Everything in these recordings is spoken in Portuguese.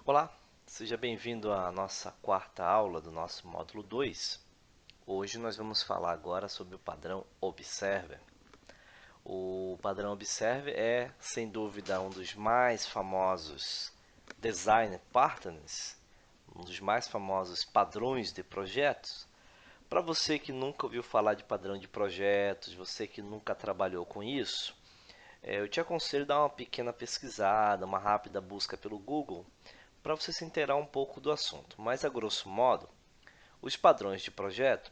Olá, seja bem-vindo à nossa quarta aula do nosso módulo 2. Hoje nós vamos falar agora sobre o padrão Observer. O padrão Observer é, sem dúvida, um dos mais famosos design patterns, um dos mais famosos padrões de projetos. Para você que nunca ouviu falar de padrão de projetos, você que nunca trabalhou com isso, eu te aconselho a dar uma pequena pesquisada, uma rápida busca pelo Google, para você se inteirar um pouco do assunto. Mas, a grosso modo, os padrões de projeto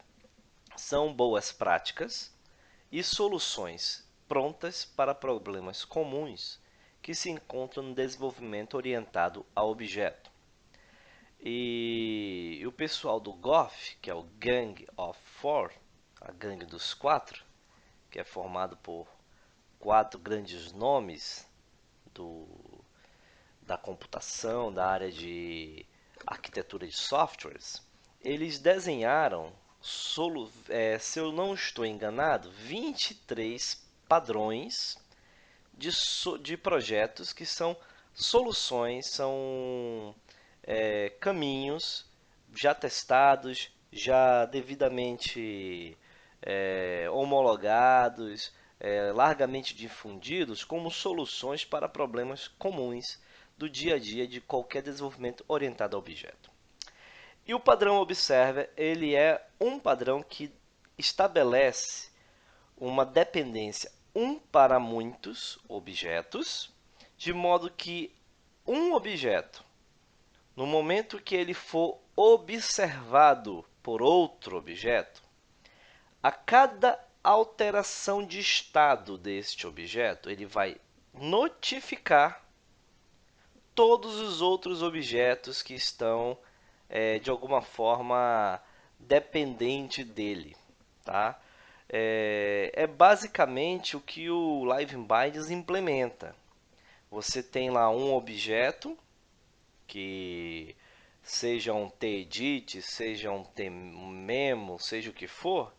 são boas práticas e soluções prontas para problemas comuns que se encontram no desenvolvimento orientado a objeto. E o pessoal do GOF, que é o Gang of Four, a gangue dos quatro, que é formado por quatro grandes nomes do, da computação, da área de arquitetura de softwares, eles desenharam, se eu não estou enganado, 23 padrões de projetos que são soluções, são caminhos já testados, já devidamente homologados, largamente difundidos como soluções para problemas comuns do dia a dia de qualquer desenvolvimento orientado a objeto. E o padrão Observer, ele é um padrão que estabelece uma dependência para muitos objetos, de modo que um objeto, no momento que ele for observado por outro objeto, a cada alteração de estado deste objeto, ele vai notificar todos os outros objetos que estão de alguma forma dependente dele, tá? É basicamente o que o LiveBinds implementa. Você tem lá um objeto que seja um tedit, seja um memo, seja o que for,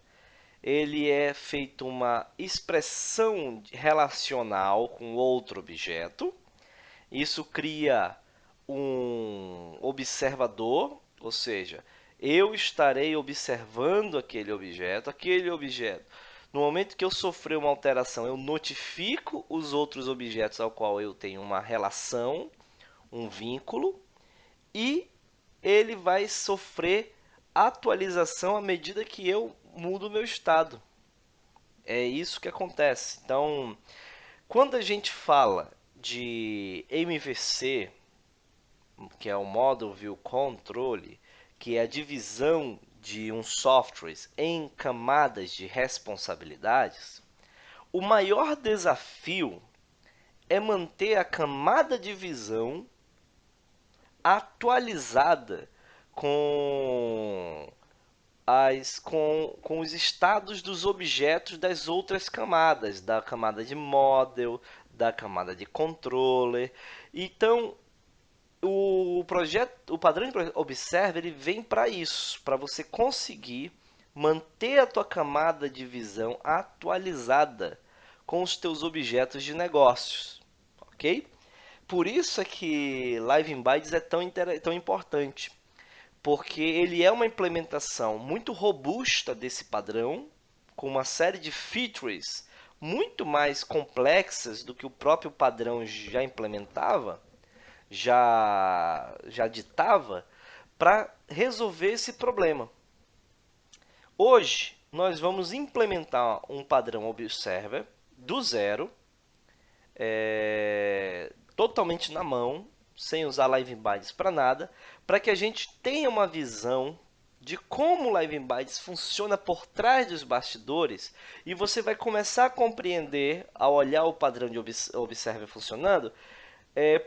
ele é feito uma expressão relacional com outro objeto. Isso cria um observador, ou seja, eu estarei observando aquele objeto. No momento que eu sofrer uma alteração, eu notifico os outros objetos ao qual eu tenho uma relação, um vínculo, e ele vai sofrer atualização à medida que eu mudo o meu estado. É isso que acontece. Então, quando a gente fala de MVC, que é o Model View Control, que é a divisão de um software em camadas de responsabilidades, o maior desafio é manter a camada de visão atualizada com com os estados dos objetos das outras camadas, da camada de model, da camada de controller. Então, o padrão de Observer, ele vem para isso, para você conseguir manter a tua camada de visão atualizada com os teus objetos de negócios, ok? Por isso é que Live Bytes é tão importante, porque ele é uma implementação muito robusta desse padrão, com uma série de features muito mais complexas do que o próprio padrão já implementava, já ditava, para resolver esse problema. Hoje, nós vamos implementar um padrão Observer do zero, totalmente na mão, sem usar Live Bytes para nada, para que a gente tenha uma visão de como o Live Bytes funciona por trás dos bastidores, e você vai começar a compreender, ao olhar o padrão de Observer funcionando,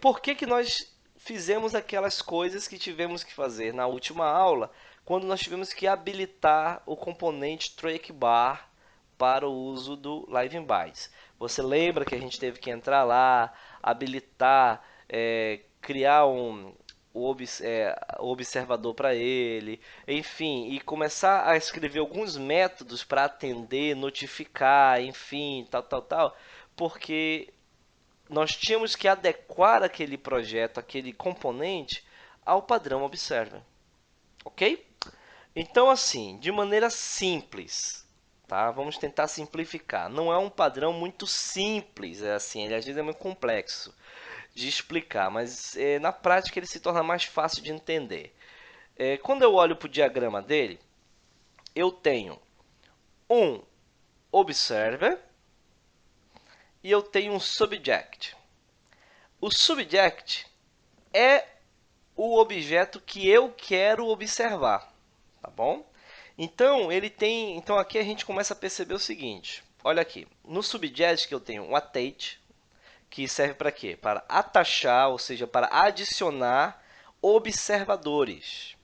por que nós fizemos aquelas coisas que tivemos que fazer na última aula, quando nós tivemos que habilitar o componente trackbar para o uso do Live Bytes. Você lembra que a gente teve que entrar lá, habilitar, criar o observador para ele, enfim, e começar a escrever alguns métodos para atender, notificar, enfim, tal, porque nós tínhamos que adequar aquele projeto, aquele componente, ao padrão observer, ok? Então, assim, de maneira simples, tá? Vamos tentar simplificar. Não é um padrão muito simples, é assim, ele às vezes é muito complexo de explicar, mas na prática ele se torna mais fácil de entender. Quando eu olho para o diagrama dele, eu tenho um observer e eu tenho um subject. O subject é o objeto que eu quero observar, tá bom? Então aqui a gente começa a perceber o seguinte. Olha aqui, no subject que eu tenho um attach, que serve para quê? Para atachar, ou seja, para adicionar observadores.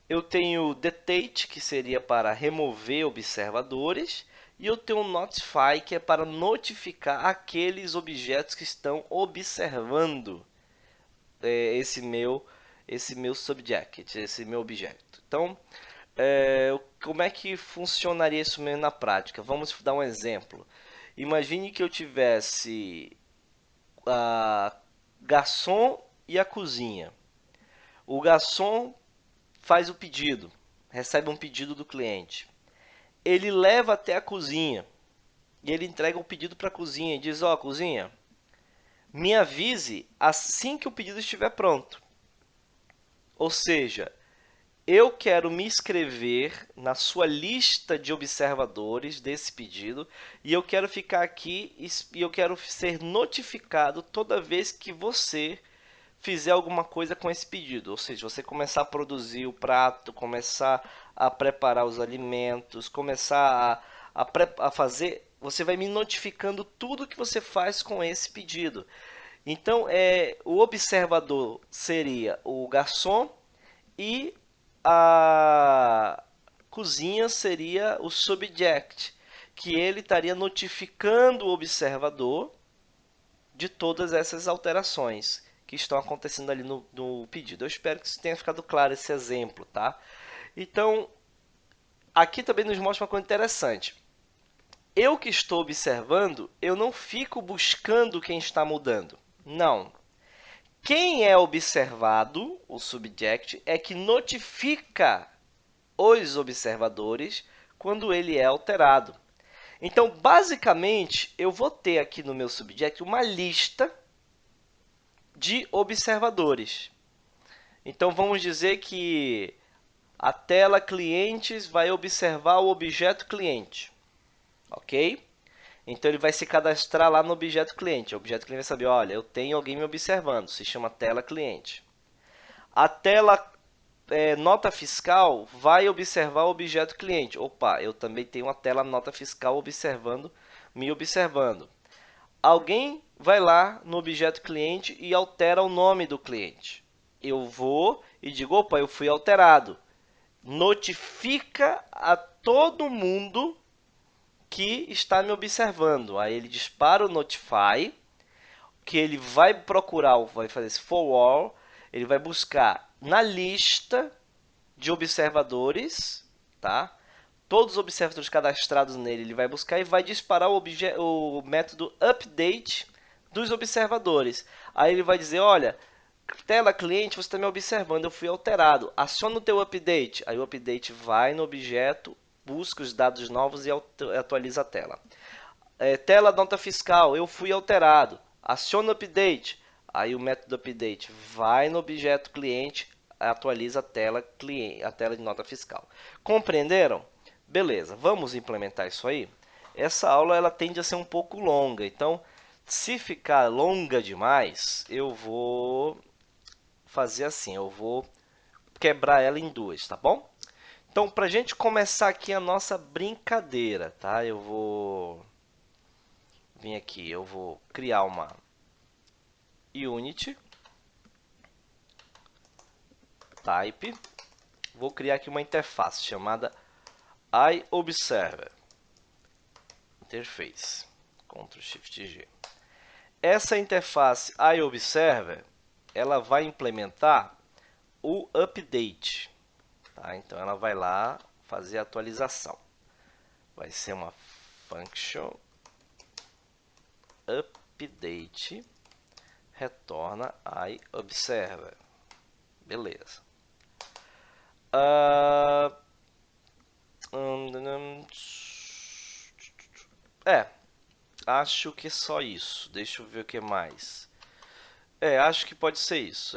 Eu tenho detate, que seria para remover observadores, e eu tenho notify, que é para notificar aqueles objetos que estão observando esse meu subject, esse meu objeto. Então, como é que funcionaria isso mesmo na prática? Vamos dar um exemplo. Imagine que eu tivesse a garçom e a cozinha. O garçom faz o pedido, recebe um pedido do cliente. Ele leva até a cozinha e ele entrega o pedido para a cozinha e diz: ó, cozinha, me avise assim que o pedido estiver pronto. Ou seja, eu quero me inscrever na sua lista de observadores desse pedido e eu quero ficar aqui e eu quero ser notificado toda vez que você fizer alguma coisa com esse pedido. Ou seja, você começar a produzir o prato, começar a preparar os alimentos, começar a fazer, você vai me notificando tudo que você faz com esse pedido. Então, o observador seria o garçom e a cozinha seria o subject, que ele estaria notificando o observador de todas essas alterações que estão acontecendo ali no pedido. Eu espero que tenha ficado claro esse exemplo, tá? Então, aqui também nos mostra uma coisa interessante. Eu que estou observando, eu não fico buscando quem está mudando. Não. Quem é observado, o subject, é que notifica os observadores quando ele é alterado. Então, basicamente, eu vou ter aqui no meu subject uma lista de observadores. Então, vamos dizer que a tela clientes vai observar o objeto cliente, ok? Então, ele vai se cadastrar lá no objeto cliente. O objeto cliente vai saber, olha, eu tenho alguém me observando, se chama tela cliente. A tela nota fiscal vai observar o objeto cliente. Opa, eu também tenho uma tela nota fiscal observando, me observando. Alguém vai lá no objeto cliente e altera o nome do cliente. Eu vou e digo, opa, eu fui alterado. Notifica a todo mundo que está me observando. Aí ele dispara o notify, que ele vai procurar, vai fazer esse for all, ele vai buscar na lista de observadores, tá? Todos os observadores cadastrados nele, ele vai buscar e vai disparar o método update dos observadores. Aí ele vai dizer, olha, tela cliente, você está me observando, eu fui alterado. Aciona o teu update. Aí o update vai no objeto, busca os dados novos e atualiza a tela. Tela nota fiscal, eu fui alterado. Aciona o update. Aí o método update vai no objeto cliente, atualiza a tela cliente, a tela de nota fiscal. Compreenderam? Beleza, vamos implementar isso aí? Essa aula ela tende a ser um pouco longa, então se ficar longa demais, eu vou fazer assim, eu vou quebrar ela em duas, tá bom? Então, para a gente começar aqui a nossa brincadeira, tá? Eu vou vir aqui, eu vou criar uma Unity Type. Vou criar aqui uma interface chamada iObserver Interface. Ctrl Shift G. Essa interface iObserver, ela vai implementar o update. Tá? Então ela vai lá fazer a atualização. Vai ser uma function update retorna iObserver. Beleza. É, acho que é só isso. Deixa eu ver o que mais. Acho que pode ser isso.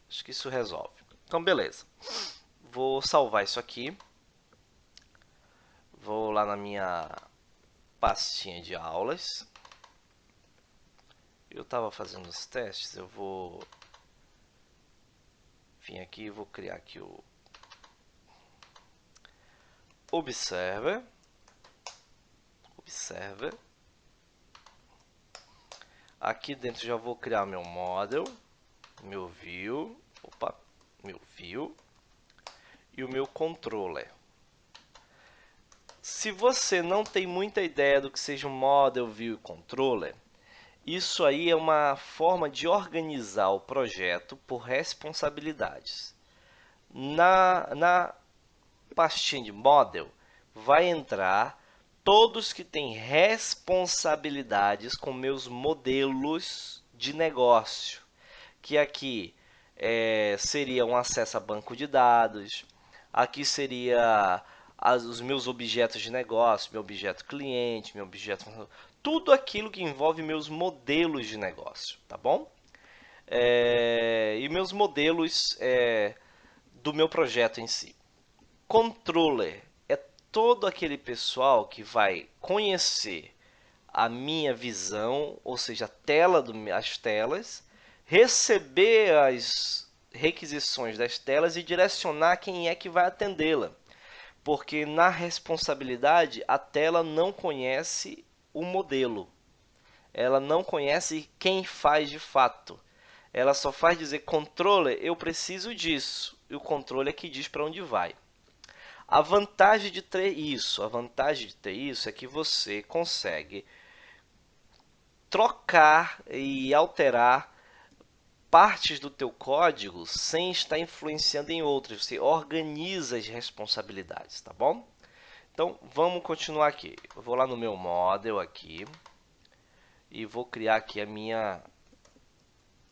Acho que isso resolve. Então, beleza. Vou salvar isso aqui. Vou lá na minha pastinha de aulas. Eu estava fazendo os testes. Eu vou vir aqui e vou criar aqui o Observer. Aqui dentro já vou criar meu model, meu view, e o meu controller. Se você não tem muita ideia do que seja um model, view e controller, isso aí é uma forma de organizar o projeto por responsabilidades. Na pastinha de model vai entrar todos que têm responsabilidades com meus modelos de negócio, que aqui seria um acesso a banco de dados, aqui seria os meus objetos de negócio, meu objeto cliente, meu objeto... Tudo aquilo que envolve meus modelos de negócio, tá bom? E meus modelos do meu projeto em si. Controller é todo aquele pessoal que vai conhecer a minha visão, ou seja, as telas, receber as requisições das telas e direcionar quem é que vai atendê-la. Porque na responsabilidade a tela não conhece o modelo. Ela não conhece quem faz de fato. Ela só faz dizer controller, eu preciso disso. E o controller é que diz para onde vai. A vantagem de ter isso é que você consegue trocar e alterar partes do teu código sem estar influenciando em outras. Você organiza as responsabilidades, tá bom? Então, vamos continuar aqui. Eu vou lá no meu model aqui e vou criar aqui a minha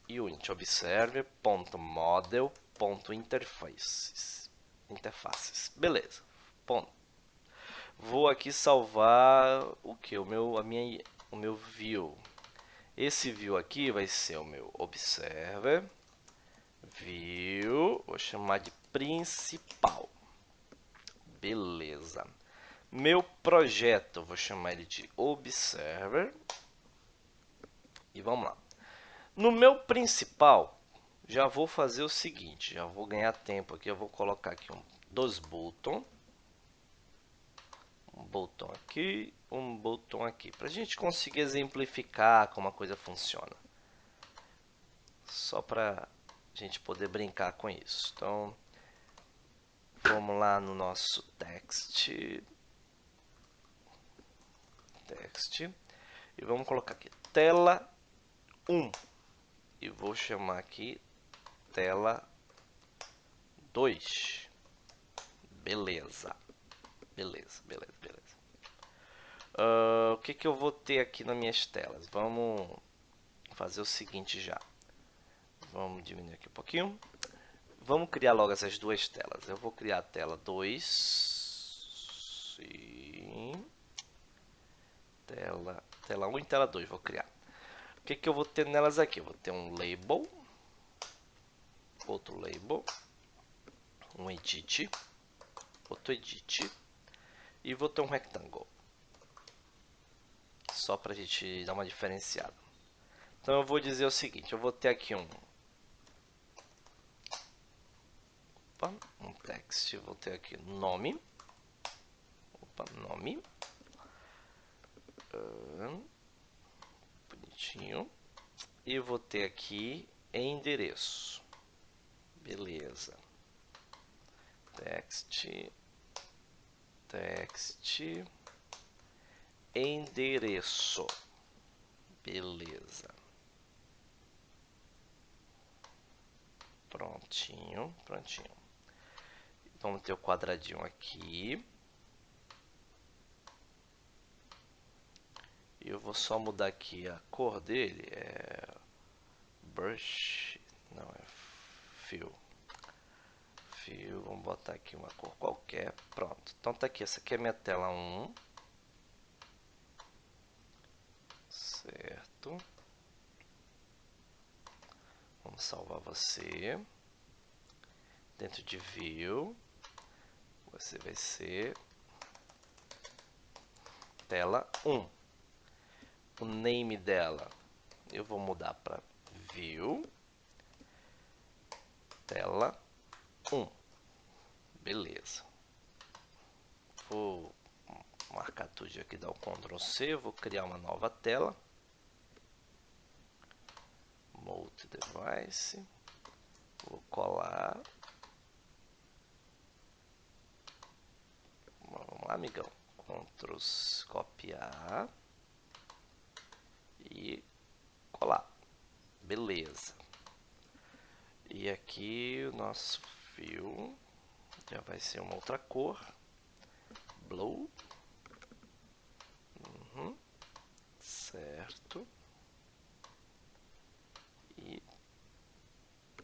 unit observer.model.interfaces. Beleza. Ponto. Vou aqui salvar o que? O meu view. Esse view aqui vai ser o meu observer view, vou chamar de principal. Beleza. Meu projeto, vou chamar ele de observer. E vamos lá. No meu principal, já vou fazer o seguinte, já vou ganhar tempo aqui, eu vou colocar aqui dois botões. Um botão aqui, um botão aqui, para a gente conseguir exemplificar como a coisa funciona. Só para a gente poder brincar com isso. Então, vamos lá no nosso text. E vamos colocar aqui tela 1. E vou chamar aqui tela 2. Beleza. O que eu vou ter aqui nas minhas telas? Vamos fazer o seguinte já. Vamos diminuir aqui um pouquinho. Vamos criar logo essas duas telas. Eu vou criar a tela 2. Sim. Tela 1 e tela 2 vou criar. O que eu vou ter nelas aqui? Eu vou ter um label. Outro label. Um edit. Outro edit. E vou ter um rectangle. Só para a gente dar uma diferenciada. Então eu vou dizer o seguinte. Eu vou ter aqui um text. Vou ter aqui nome. Nome. Bonitinho. E vou ter aqui endereço. Beleza. Text. Endereço. Beleza. Prontinho. Vamos ter o quadradinho aqui. E eu vou só mudar aqui a cor dele. Brush. Não, é Fill. Fill, vamos botar aqui uma cor qualquer. Pronto. Então tá aqui, essa aqui é minha tela 1. Certo. Vamos salvar você. Dentro de View, você vai ser tela 1. O name dela eu vou mudar para View tela 1. Beleza. Vou marcar tudo aqui, dar o Ctrl C, vou criar uma nova tela. Multi Device. Vou colar. Vamos lá, amigão. Ctrl C, copiar e colar. Beleza. E aqui o nosso fio já vai ser uma outra cor. Blue. Certo. E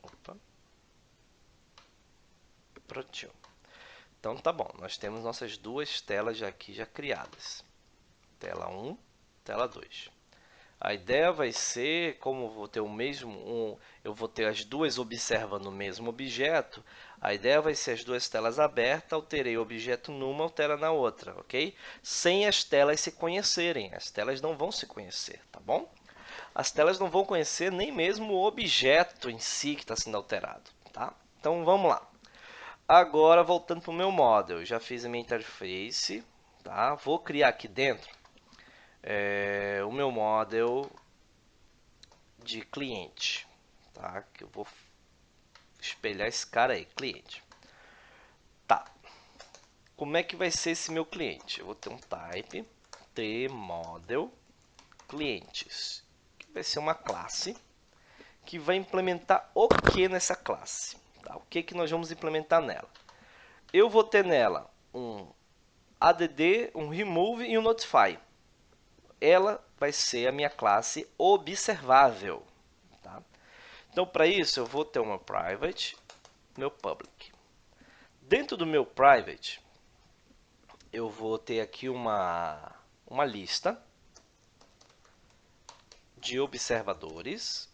opa. Prontinho. Então tá bom, nós temos nossas duas telas aqui já criadas. Tela 1, tela 2. A ideia vai ser, como eu vou ter o mesmo, eu vou ter as duas observando o mesmo objeto, a ideia vai ser as duas telas abertas, alterei o objeto numa, altera na outra, ok? Sem as telas se conhecerem, as telas não vão se conhecer, tá bom? As telas não vão conhecer nem mesmo o objeto em si que está sendo alterado, tá? Então vamos lá. Agora voltando para o meu model, eu já fiz a minha interface, tá? Vou criar aqui dentro o meu model de cliente, tá? Que eu vou espelhar esse cara aí, cliente. Tá. Como é que vai ser esse meu cliente? Eu vou ter um type tModel clientes, que vai ser uma classe que vai implementar o que nessa classe? Tá? O que nós vamos implementar nela? Eu vou ter nela um add, um remove e um notify. Ela vai ser a minha classe observável. Tá? Então, para isso, eu vou ter uma private, meu public. Dentro do meu private, eu vou ter aqui uma lista de observadores,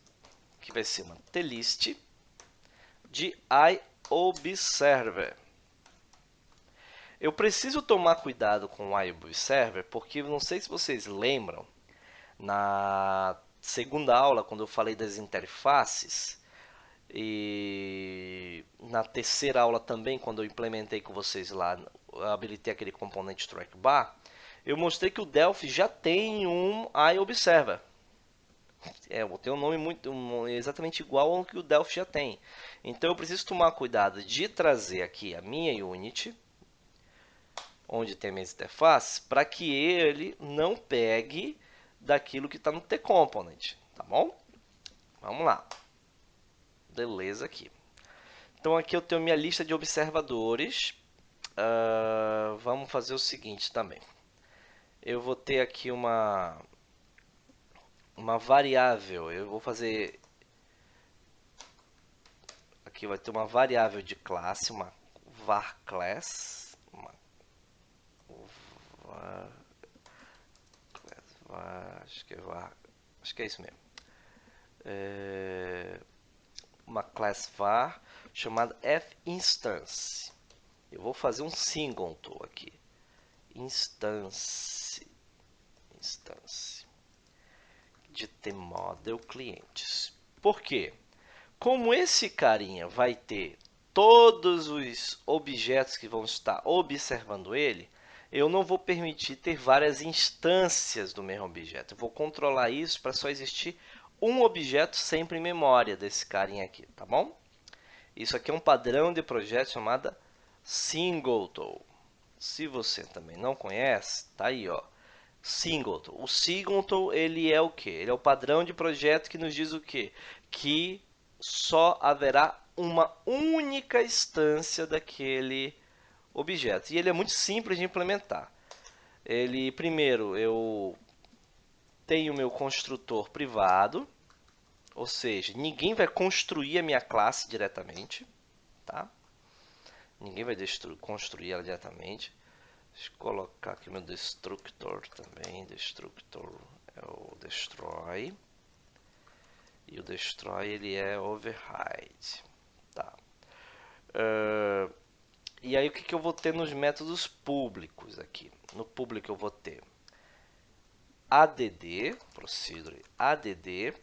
que vai ser uma tlist de iObserver. Eu preciso tomar cuidado com o iObserver, porque não sei se vocês lembram, na segunda aula, quando eu falei das interfaces, e na terceira aula também, quando eu implementei com vocês lá, habilitei aquele componente trackbar, eu mostrei que o Delphi já tem um iObserver. Tem um nome exatamente igual ao que o Delphi já tem. Então eu preciso tomar cuidado de trazer aqui a minha Unity, onde tem minhas interfaces, para que ele não pegue daquilo que está no T-Component, tá bom? Vamos lá. Beleza aqui. Então aqui eu tenho minha lista de observadores. Vamos fazer o seguinte também. Eu vou ter aqui uma variável. Eu vou fazer... Aqui vai ter uma variável de classe, uma var class. Acho que é isso mesmo. Uma class var chamada fInstance. Eu vou fazer um singleton aqui. Instance de tModel clientes. Por quê? Como esse carinha vai ter todos os objetos que vão estar observando ele, eu não vou permitir ter várias instâncias do mesmo objeto. Eu vou controlar isso para só existir um objeto sempre em memória desse carinha aqui, tá bom? Isso aqui é um padrão de projeto chamado Singleton. Se você também não conhece, tá aí, ó. Singleton. O Singleton, ele é o que? Ele é o padrão de projeto que nos diz o quê? Que só haverá uma única instância daquele objeto. E ele é muito simples de implementar. Primeiro, eu tenho meu construtor privado, Ou seja, ninguém vai construir a minha classe diretamente, tá? Ninguém vai construir ela diretamente. Deixa eu colocar aqui meu destructor também. Destructor é o destroy. E o destroy ele é override. Tá. E aí o que eu vou ter nos métodos públicos aqui? No público eu vou ter add, procedure add.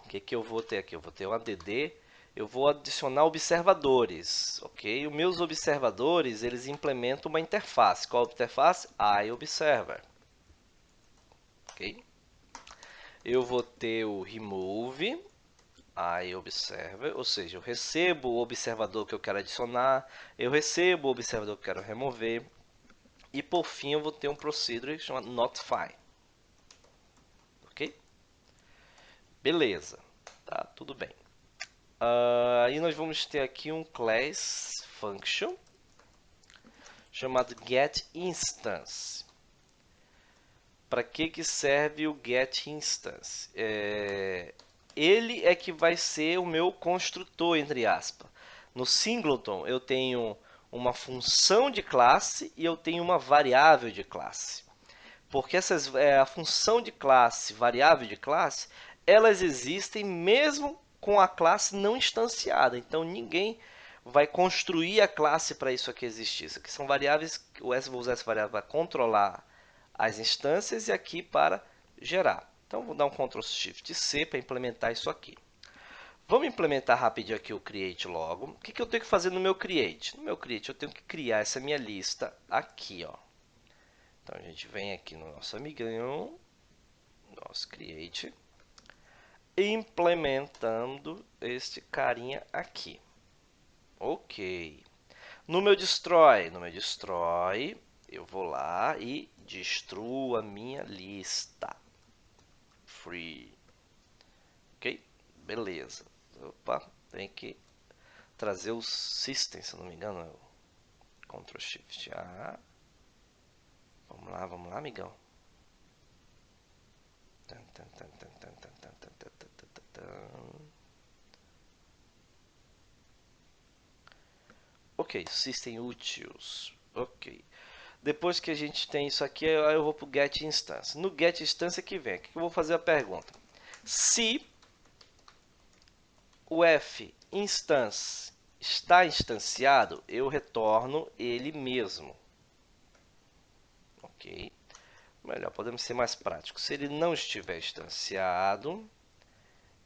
O que eu vou ter aqui? Eu vou ter um add, eu vou adicionar observadores, ok? Os meus observadores, eles implementam uma interface. Qual interface? iObserver, ok? Eu vou ter o remove iObserver, ou seja, eu recebo o observador que eu quero adicionar, eu recebo o observador que eu quero remover, e por fim eu vou ter um procedure chamado notify, ok? Beleza, tá, tudo bem. Aí nós vamos ter aqui um class function chamado getInstance. Para que serve o getInstance? Ele é que vai ser o meu construtor, entre aspas. No singleton eu tenho uma função de classe e eu tenho uma variável de classe. Porque a função de classe, variável de classe, elas existem mesmo com a classe não instanciada. Então ninguém vai construir a classe para isso aqui existir. Isso aqui são variáveis, vou usar essa variável para controlar as instâncias e aqui para gerar. Então vou dar um Ctrl Shift C para implementar isso aqui. Vamos implementar rapidinho aqui o create logo. O que eu tenho que fazer no meu create? No meu create eu tenho que criar essa minha lista aqui, ó. Então a gente vem aqui no nosso amigão, nosso create, implementando este carinha aqui. Ok. No meu destroy, eu vou lá e destruo a minha lista. Free. Ok? Beleza. Opa, tem que trazer o system, se não me engano, é o Ctrl Shift A. Vamos lá, amigão. Ok, System Utils. Ok. Depois que a gente tem isso aqui, eu vou para o Get Instance. No Get Instance que vem, aqui eu vou fazer a pergunta. Se o F instance está instanciado, eu retorno ele mesmo. Ok. Melhor, podemos ser mais práticos. Se ele não estiver instanciado,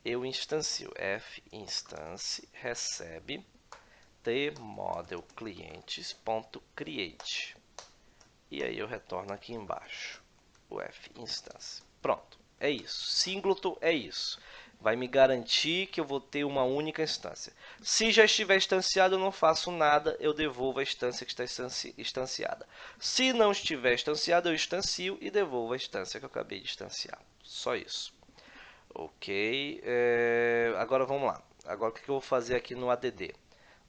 eu instancio. F instance recebe tModelClientes.create. E aí eu retorno aqui embaixo o F instance. Pronto, é isso. Singleton é isso. Vai me garantir que eu vou ter uma única instância. Se já estiver instanciado, eu não faço nada, eu devolvo a instância que está instanciada. Se não estiver instanciado, eu instancio e devolvo a instância que eu acabei de instanciar. Só isso. Ok, agora vamos lá. Agora o que eu vou fazer aqui no ADD?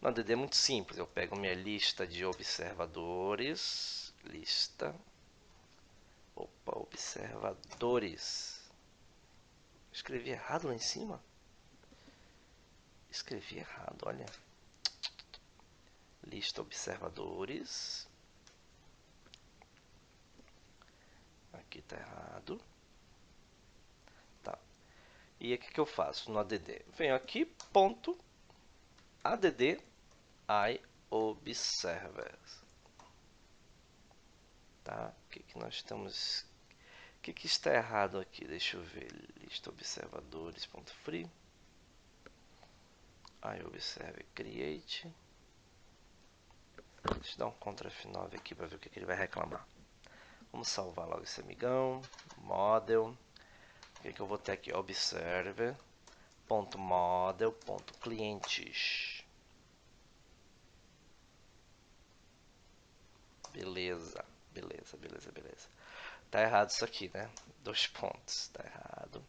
No ADD é muito simples. Eu pego minha lista de observadores. Lista. Opa, observadores. Escrevi errado lá em cima? Escrevi errado, olha. Lista observadores. Aqui tá errado. Tá. E aqui que eu faço no ADD? Venho aqui, ponto, ADD, iObservers. Tá? O que nós estamos... O que está errado aqui? Deixa eu ver. Lista observadores.free. iObserver create. Deixa eu dar um Ctrl F9 aqui para ver o que ele vai reclamar. Vamos salvar logo esse amigão. Model. O que eu vou ter aqui? Observer.model.clientes. Beleza. Tá errado isso aqui, né? 2 pontos. Tá errado.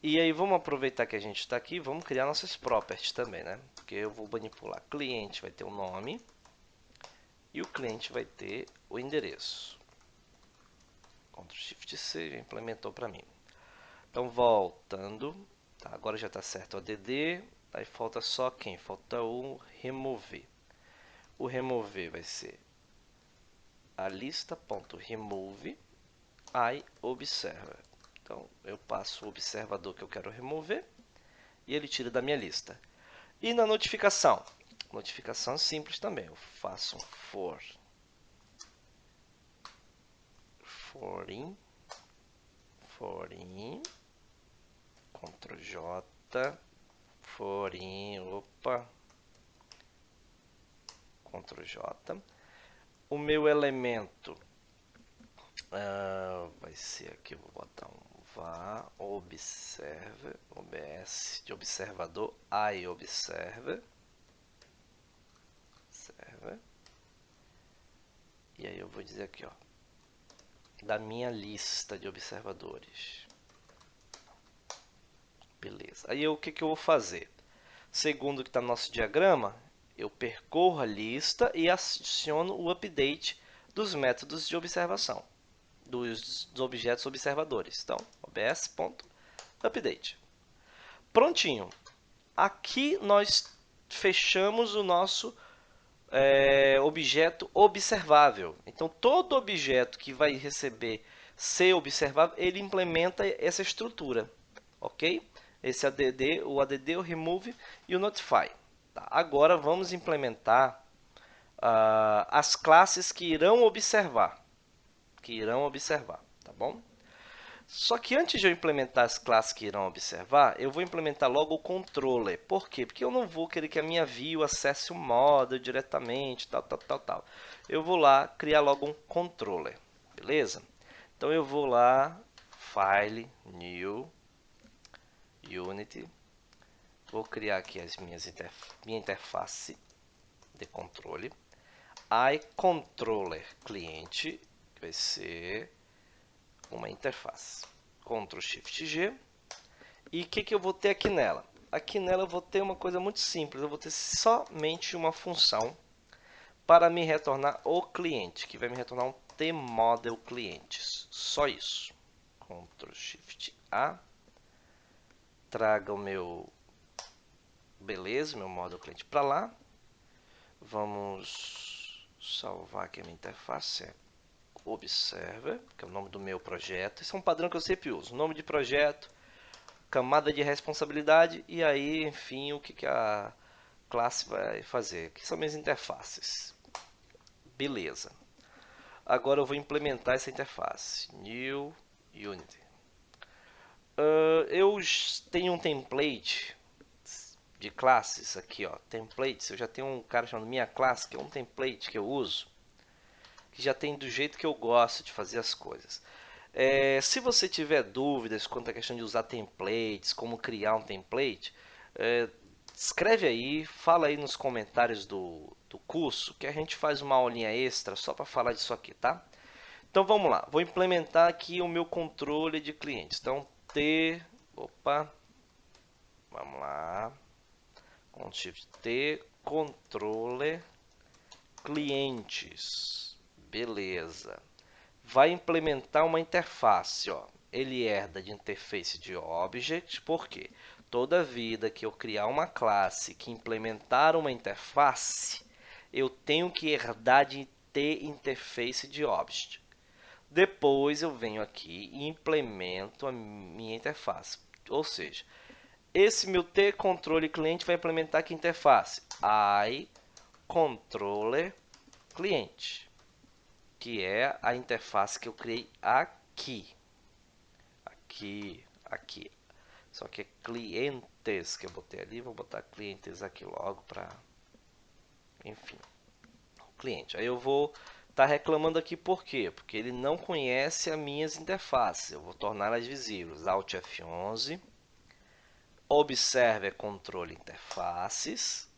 E aí vamos aproveitar que a gente está aqui, vamos criar nossas properties também, né? Porque eu vou manipular. Cliente vai ter o nome e o cliente vai ter o endereço. Ctrl Shift C já implementou para mim. Então voltando, Tá, agora já está certo o add, aí falta só quem? Falta o remover. O remover vai ser a lista.remove iObserver. Então eu passo o observador que eu quero remover e ele tira da minha lista. E na notificação? Notificação simples também. Eu faço um for in, Ctrl J, for in, opa, Ctrl J. O meu elemento vai ser aqui, eu vou botar um var observer, obs de observador, iObserver. E aí eu vou dizer aqui, ó, da minha lista de observadores. Beleza. Aí o que eu vou fazer? Segundo o que está no nosso diagrama, eu percorro a lista e adiciono o update dos métodos de observação, dos objetos observadores. Então, obs.update. Prontinho. Aqui nós fechamos o nosso objeto observável. Então, todo objeto que vai receber ser observável, ele implementa essa estrutura, ok? Esse add, o add, o remove e o notify. Tá? Agora vamos implementar as classes que irão observar, tá bom? Só que antes de eu implementar as classes que irão observar, eu vou implementar logo o controller. Por quê? Porque eu não vou querer que a minha view acesse o model diretamente, tal. Eu vou lá criar logo um controller, beleza? Então eu vou lá, File, New, Unity. Vou criar aqui minha interface de controle. iController cliente, que vai ser uma interface. Ctrl Shift G. E o que eu vou ter aqui nela? Aqui nela eu vou ter uma coisa muito simples. Eu vou ter somente uma função para me retornar o cliente, que vai me retornar um tModel clientes. Só isso. Ctrl Shift A. Traga o meu meu model cliente para lá. Vamos salvar aqui a minha interface. Observer, que é o nome do meu projeto. Esse é um padrão que eu sempre uso. Nome de projeto, camada de responsabilidade e aí, enfim, o que a classe vai fazer. Que são minhas interfaces. Beleza. Agora eu vou implementar essa interface. New Unity. Eu tenho um template de classes aqui, ó. Templates. Eu já tenho um cara chamado minha classe, que é um template que eu uso, que já tem do jeito que eu gosto de fazer as coisas. Se você tiver dúvidas quanto à questão de usar templates, como criar um template, escreve aí, fala aí nos comentários do curso, que a gente faz uma aulinha extra só para falar disso aqui, tá? Então vamos lá, vou implementar aqui o meu controle de clientes. Então vamos lá, Ctrl Shift T, controle clientes, beleza. Vai implementar uma interface, ó. Ele herda de interface de object, porque toda vida que eu criar uma classe que implementar uma interface, eu tenho que herdar de ter interface de object. Depois eu venho aqui e implemento a minha interface. Ou seja, esse meu tController cliente vai implementar que interface? iController cliente, que é a interface que eu criei aqui. Aqui. Só que é clientes que eu botei ali. Vou botar clientes aqui logo para... Enfim, cliente. Aí eu vou estar reclamando aqui por quê? Porque ele não conhece as minhas interfaces. Eu vou torná-las visíveis. Alt F11. Observe controle interfaces.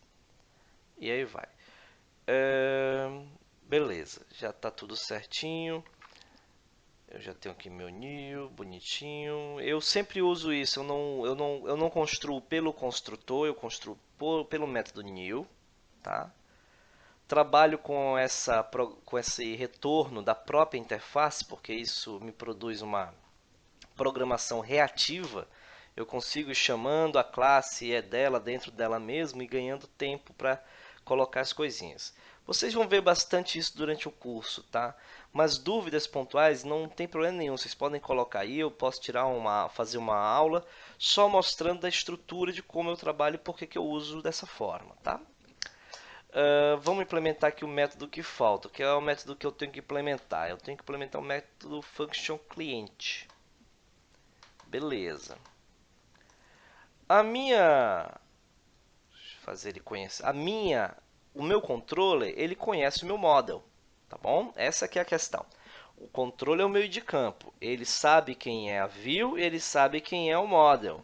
E aí vai. Beleza, já está tudo certinho. Eu já tenho aqui meu new, bonitinho. Eu sempre uso isso. Eu não construo pelo construtor, eu construo pelo método new, tá? Trabalho com esse retorno da própria interface, porque isso me produz uma programação reativa. Eu consigo ir chamando a classe é dela dentro dela mesmo e ganhando tempo para colocar as coisinhas. Vocês vão ver bastante isso durante o curso, tá? Mas dúvidas pontuais não tem problema nenhum. Vocês podem colocar aí, eu posso fazer uma aula só mostrando a estrutura de como eu trabalho e por que eu uso dessa forma, tá? Vamos implementar aqui o método que falta, que é o método que eu tenho que implementar. Eu tenho que implementar o método function client. Beleza. A minha fazer ele conhecer. O meu controller, ele conhece o meu model, tá bom? Essa aqui é a questão. O controller é o meio de campo. Ele sabe quem é a view, ele sabe quem é o model.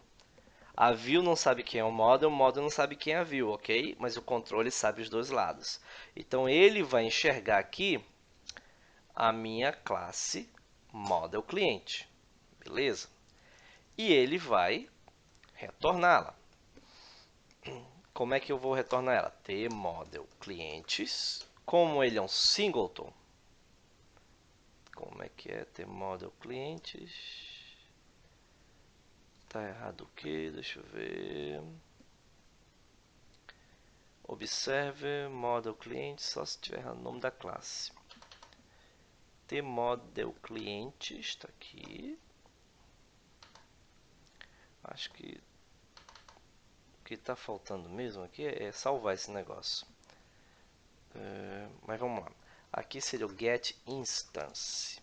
A view não sabe quem é o model não sabe quem é a view, ok? Mas o controle sabe os dois lados. Então ele vai enxergar aqui a minha classe model cliente, beleza? E ele vai retorná-la. Como é que eu vou retornar ela? Tmodel clientes. Como ele é um singleton. Como é que é tmodel clientes? Tá errado o que? Deixa eu ver. Observe model cliente só se tiver errado o nome da classe. Tmodel clientes está aqui. Acho que o que está faltando mesmo aqui é salvar esse negócio. Mas vamos lá. Aqui seria o get instance.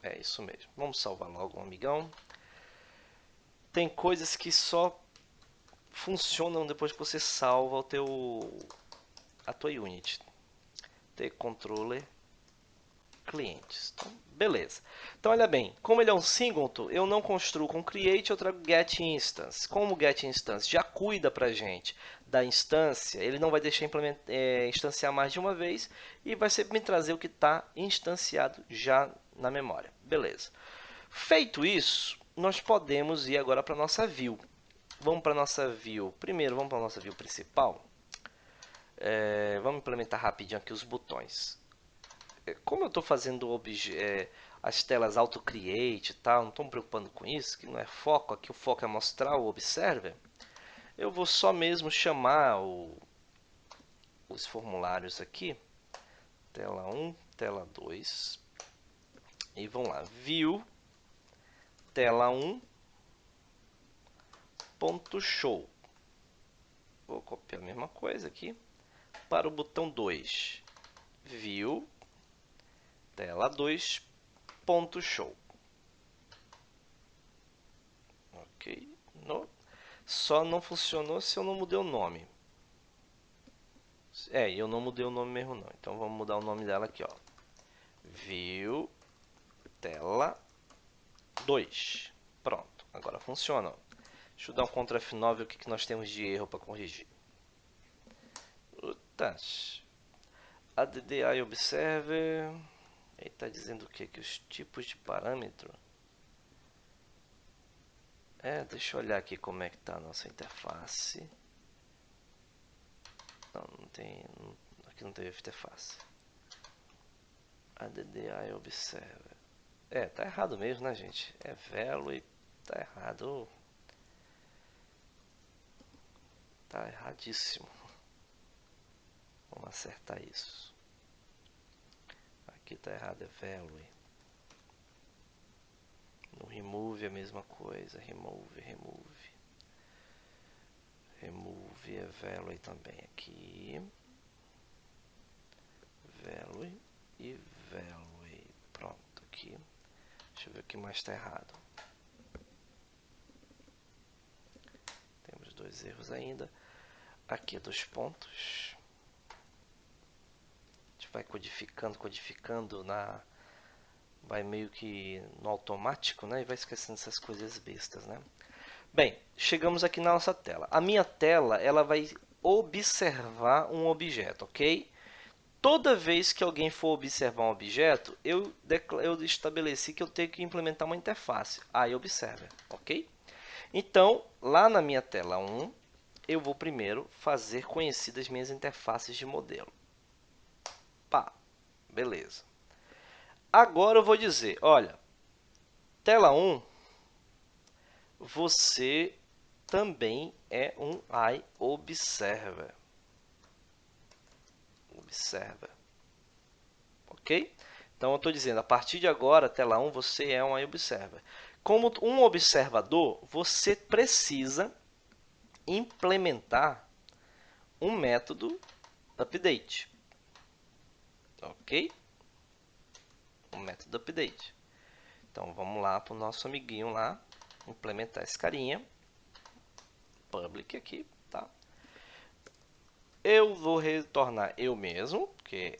É isso mesmo. Vamos salvar logo, amigão. Tem coisas que só funcionam depois que você salva a tua unit. Tcontroller clientes. Então, beleza. Então, olha bem. Como ele é um singleton, eu não construo com create, eu trago get instance. Como o get instance já cuida pra gente da instância, ele não vai deixar instanciar mais de uma vez e vai sempre me trazer o que está instanciado já na memória. Beleza. Feito isso, nós podemos ir agora para a nossa view. Vamos para a nossa view. Primeiro, vamos para a nossa view principal. Vamos implementar rapidinho aqui os botões. Como eu estou fazendo as telas auto-create e tal, não estou me preocupando com isso, que não é foco, aqui o foco é mostrar o observer, eu vou só mesmo chamar os formulários aqui, tela 1, tela 2, e vamos lá, view, tela 1, ponto show. Vou copiar a mesma coisa aqui para o botão 2, view, tela 2, ponto show. Ok, só não funcionou se eu não mudei o nome. Eu não mudei o nome mesmo não. Então vamos mudar o nome dela aqui, ó. View tela 2. Pronto, agora funciona. Ó. Deixa eu dar um Ctrl F9 o que nós temos de erro para corrigir. ADDI Observer. Ele está dizendo o que? Que os tipos de parâmetro. Deixa eu olhar aqui como é que está a nossa interface. Não tem. Aqui não teve interface. ADDI Observer. Tá errado mesmo, né, gente? É velo e tá errado. Tá erradíssimo. Vamos acertar isso. Aqui tá errado, é velo. No remove é a mesma coisa. Remove. Remove é velo também aqui. Velo e velo. Pronto, aqui. Deixa eu ver o que mais está errado. Temos dois erros ainda. Aqui, 2 pontos. A gente vai codificando vai meio que no automático, né? E vai esquecendo essas coisas bestas, né? Bem, chegamos aqui na nossa tela. A minha tela, ela vai observar um objeto, ok? Toda vez que alguém for observar um objeto, eu estabeleci que eu tenho que implementar uma interface. Aí observa, ok? Então, lá na minha tela 1, eu vou primeiro fazer conhecidas minhas interfaces de modelo. Pá, beleza. Agora eu vou dizer, olha, tela 1, você também é um iObserver. Observer. Ok? Então eu estou dizendo, a partir de agora, tela 1, você é um iObserver. Como um observador, você precisa implementar um método update. Ok? Um método update. Então vamos lá para o nosso amiguinho lá, implementar esse carinha. Public aqui, tá? Eu vou retornar eu mesmo, porque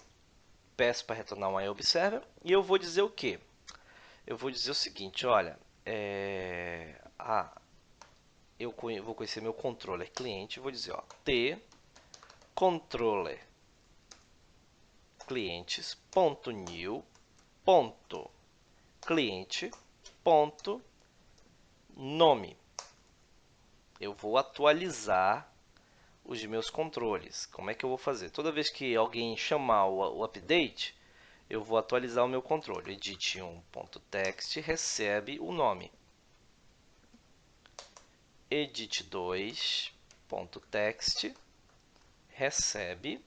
peço para retornar um iObserver, e eu vou dizer o quê? Eu vou dizer o seguinte, olha, eu vou conhecer meu controller cliente, vou dizer, ó, t controller clientes.new.cliente.nome. Eu vou atualizar os meus controles. Como é que eu vou fazer? Toda vez que alguém chamar o update, eu vou atualizar o meu controle. Edit1.text recebe o nome. Edit2.text recebe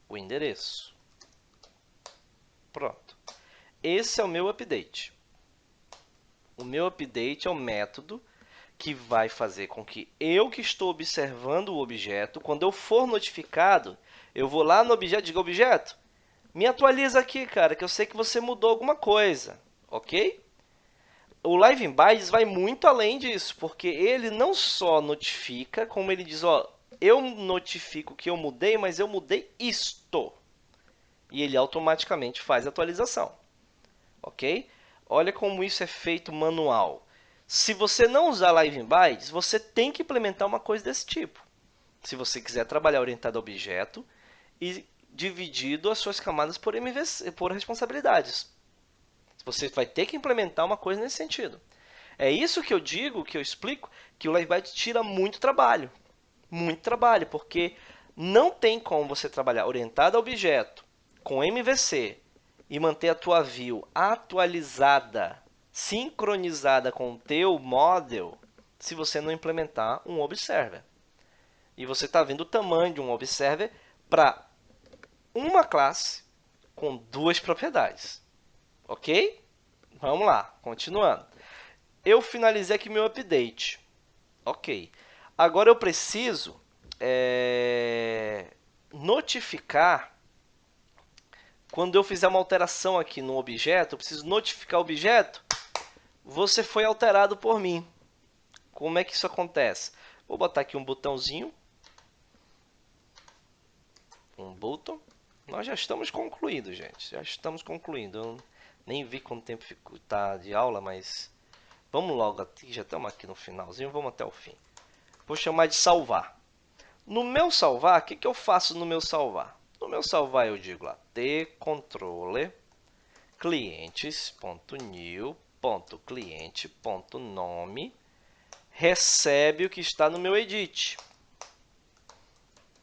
o endereço. Pronto. Esse é o meu update. O meu update é o método que vai fazer com que eu que estou observando o objeto, quando eu for notificado, eu vou lá no objeto e digo, objeto, me atualiza aqui, cara, que eu sei que você mudou alguma coisa, ok? O Live in Bytes vai muito além disso, porque ele não só notifica, como ele diz, ó, eu notifico que eu mudei, mas eu mudei isto. E ele automaticamente faz a atualização, ok? Olha como isso é feito manual. Se você não usar Live in Bytes, você tem que implementar uma coisa desse tipo. Se você quiser trabalhar orientado a objeto e dividido as suas camadas por MVC, por responsabilidades. Você vai ter que implementar uma coisa nesse sentido. É isso que eu digo, que eu explico, que o Live Byte tira muito trabalho. Muito trabalho, porque não tem como você trabalhar orientado a objeto com MVC e manter a tua view atualizada, sincronizada com o teu model, se você não implementar um observer. E você está vendo o tamanho de um observer para uma classe com duas propriedades. Ok? Vamos lá, continuando. Eu finalizei aqui meu update. Ok. Agora eu preciso notificar. Quando eu fizer uma alteração aqui no objeto, eu preciso notificar o objeto. Você foi alterado por mim. Como é que isso acontece? Vou botar aqui um botãozinho. Um button. Nós já estamos concluindo, gente. Já estamos concluindo. Eu nem vi quanto tempo está de aula, mas vamos logo aqui. Já estamos aqui no finalzinho. Vamos até o fim. Vou chamar de salvar. No meu salvar, o que eu faço no meu salvar? No meu salvar eu digo lá, tcontroller clientes.new.cliente.nome recebe o que está no meu edit.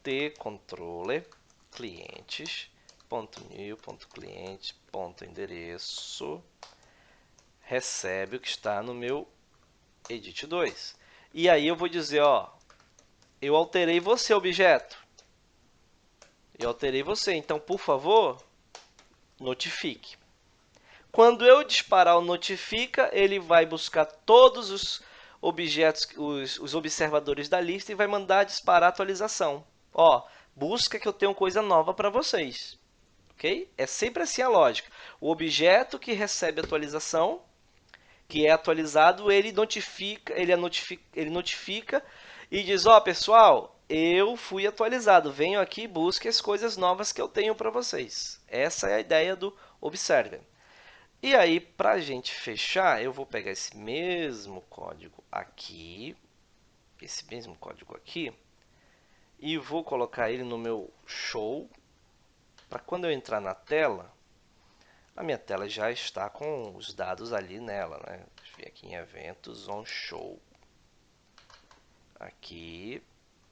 tcontroller clientes.new.cliente.endereço recebe o que está no meu edit 2. E aí eu vou dizer, ó, eu alterei você, objeto. Eu alterei você, então, por favor, notifique. Quando eu disparar o notifica, ele vai buscar todos os objetos, os observadores da lista e vai mandar disparar a atualização. Ó, busca que eu tenho coisa nova para vocês. Ok? É sempre assim a lógica. O objeto que recebe atualização, que é atualizado, ele notifica e diz, ó, pessoal, eu fui atualizado, venho aqui e busque as coisas novas que eu tenho para vocês. Essa é a ideia do Observer. E aí, para a gente fechar, eu vou pegar esse mesmo código aqui, e vou colocar ele no meu show, para quando eu entrar na tela, a minha tela já está com os dados ali nela, né? Deixa eu ver aqui em eventos, on show. Aqui,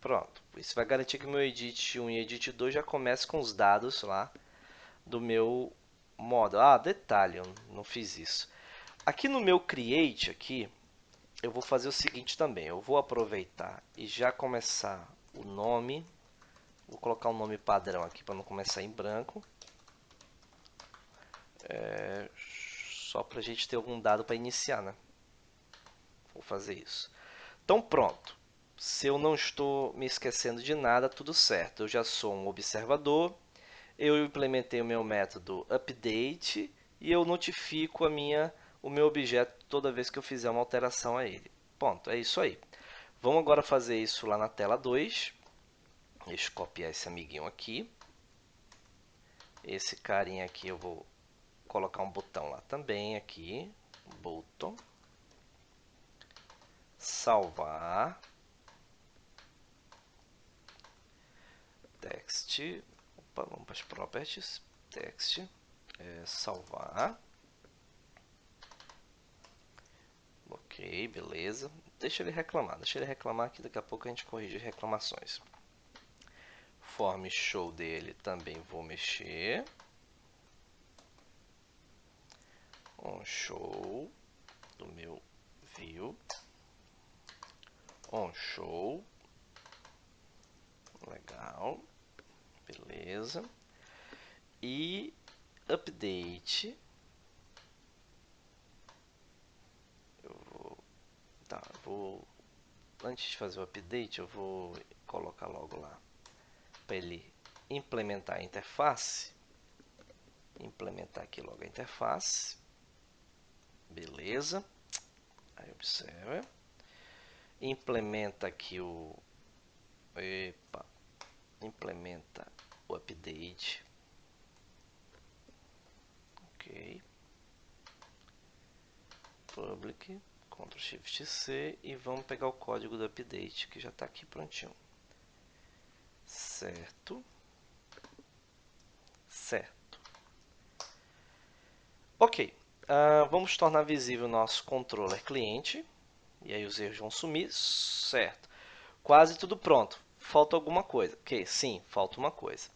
pronto. Isso vai garantir que o meu Edit 1 e Edit 2 já comece com os dados lá do meu modo. Ah, detalhe, eu não fiz isso. Aqui no meu create, aqui, eu vou fazer o seguinte também. Eu vou aproveitar e já começar o nome. Vou colocar um nome padrão aqui para não começar em branco. Só para a gente ter algum dado para iniciar, né? Vou fazer isso. Então pronto. Se eu não estou me esquecendo de nada, tudo certo. Eu já sou um observador. Eu implementei o meu método update e eu notifico o meu objeto toda vez que eu fizer uma alteração a ele. Ponto, é isso aí. Vamos agora fazer isso lá na tela 2. Deixa eu copiar esse amiguinho aqui. Esse carinha aqui eu vou colocar um botão lá também aqui. Button. Salvar. Text. Opa, vamos para as properties. Text. Salvar. Ok, beleza. Deixa ele reclamar que daqui a pouco a gente corrige as reclamações. Form show dele também vou mexer. On show do meu view. On show. Legal. Beleza. E update. Antes de fazer o update, eu vou colocar logo lá para ele implementar a interface. Implementar aqui logo a interface. Beleza. Aí observa. Implementa aqui o... Epa. Implementa o update. Ok. Public. Ctrl Shift C. E vamos pegar o código do update que já está aqui prontinho. Certo. Certo. Ok. Vamos tornar visível o nosso controller cliente. E aí os erros vão sumir. Certo. Quase tudo pronto. Falta alguma coisa. Ok, sim, falta uma coisa.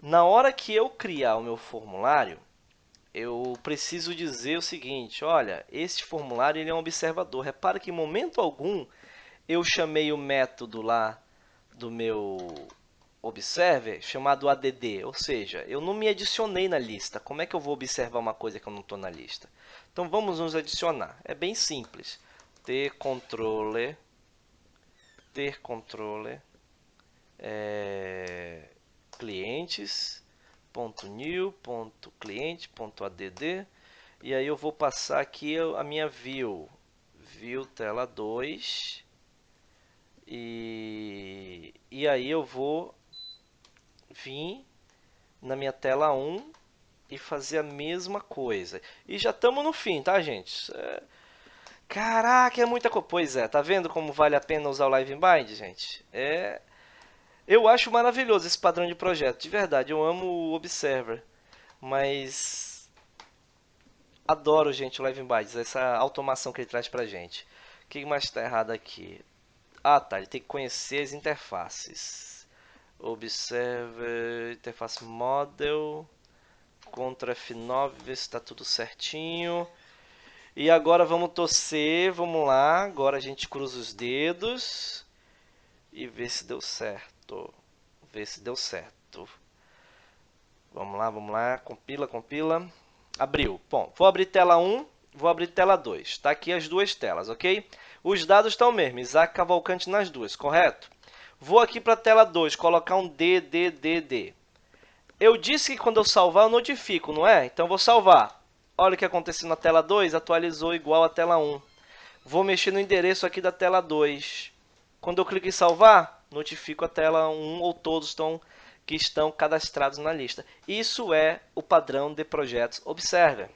Na hora que eu criar o meu formulário, eu preciso dizer o seguinte, olha, este formulário ele é um observador. Repara que em momento algum eu chamei o método lá do meu observer chamado add, ou seja, eu não me adicionei na lista. Como é que eu vou observar uma coisa que eu não estou na lista? Então vamos nos adicionar. É bem simples. Ter controller clientes.new.cliente.add e aí eu vou passar aqui a minha view tela 2 e aí eu vou vir na minha tela 1 e fazer a mesma coisa. E já estamos no fim, tá, gente? Caraca, é muita coisa. Pois é, tá vendo como vale a pena usar o Live Bind, gente? Eu acho maravilhoso esse padrão de projeto, de verdade. Eu amo o Observer, mas adoro, gente, o Live Bind, essa automação que ele traz pra gente. O que mais está errado aqui? Ah, tá, ele tem que conhecer as interfaces. Observer, interface model, Ctrl F9, ver se está tudo certinho. E agora vamos torcer, vamos lá. Agora a gente cruza os dedos e vê se deu certo. Ver se deu certo. Vamos lá. Compila, compila. Abriu. Bom, vou abrir tela 1, vou abrir tela 2. Está aqui as duas telas, ok? Os dados estão mesmo, Isaac Cavalcante nas duas, correto? Vou aqui para a tela 2, colocar um D. Eu disse que quando eu salvar eu notifico, não é? Então vou salvar. Olha o que aconteceu na tela 2, atualizou igual à tela 1. Vou mexer no endereço aqui da tela 2. Quando eu clico em salvar, notifico a tela 1 ou todos que estão cadastrados na lista. Isso é o padrão de projetos Observer.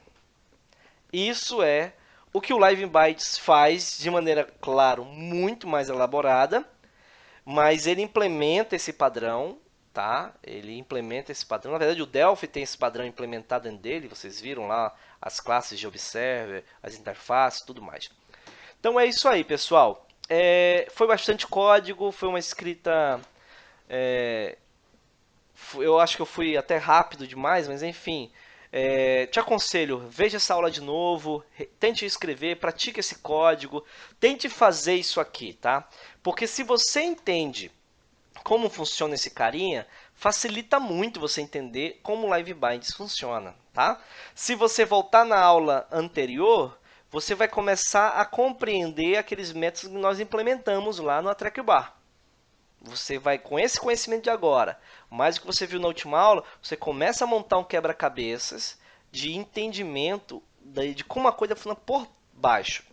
Isso é o que o Live Bytes faz de maneira, claro, muito mais elaborada, mas ele implementa esse padrão, tá? Ele implementa esse padrão. Na verdade, o Delphi tem esse padrão implementado dentro dele. Vocês viram lá as classes de Observer, as interfaces, tudo mais. Então é isso aí, pessoal. Foi bastante código, foi uma escrita... eu acho que eu fui até rápido demais, mas enfim. Te aconselho, veja essa aula de novo, tente escrever, pratique esse código, tente fazer isso aqui, tá? Porque se você entende como funciona esse carinha, facilita muito você entender como o Live Binds funciona, tá? Se você voltar na aula anterior, você vai começar a compreender aqueles métodos que nós implementamos lá no Track Bar. Você vai, com esse conhecimento de agora, mais o que você viu na última aula, você começa a montar um quebra-cabeças de entendimento de como a coisa funciona por baixo.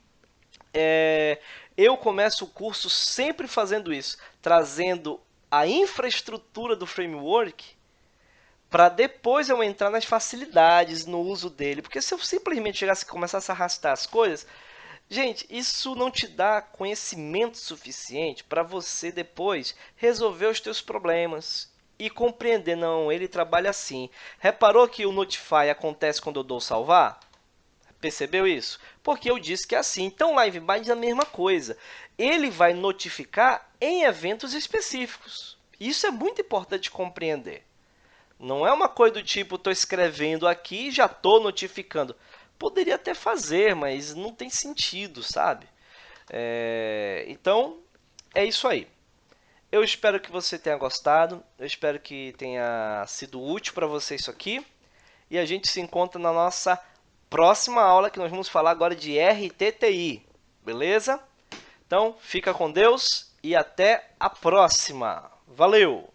Eu começo o curso sempre fazendo isso, trazendo a infraestrutura do framework para depois eu entrar nas facilidades no uso dele. Porque se eu simplesmente chegasse e começasse a arrastar as coisas, gente, isso não te dá conhecimento suficiente para você depois resolver os teus problemas e compreender, não, ele trabalha assim. Reparou que o notify acontece quando eu dou salvar? Percebeu isso? Porque eu disse que é assim. Então, o LiveBind é a mesma coisa. Ele vai notificar em eventos específicos. Isso é muito importante compreender. Não é uma coisa do tipo, estou escrevendo aqui e já estou notificando. Poderia até fazer, mas não tem sentido, sabe? Então, é isso aí. Eu espero que você tenha gostado. Eu espero que tenha sido útil para você isso aqui. E a gente se encontra na nossa próxima aula, que nós vamos falar agora de RTTI. Beleza? Então, fica com Deus e até a próxima. Valeu!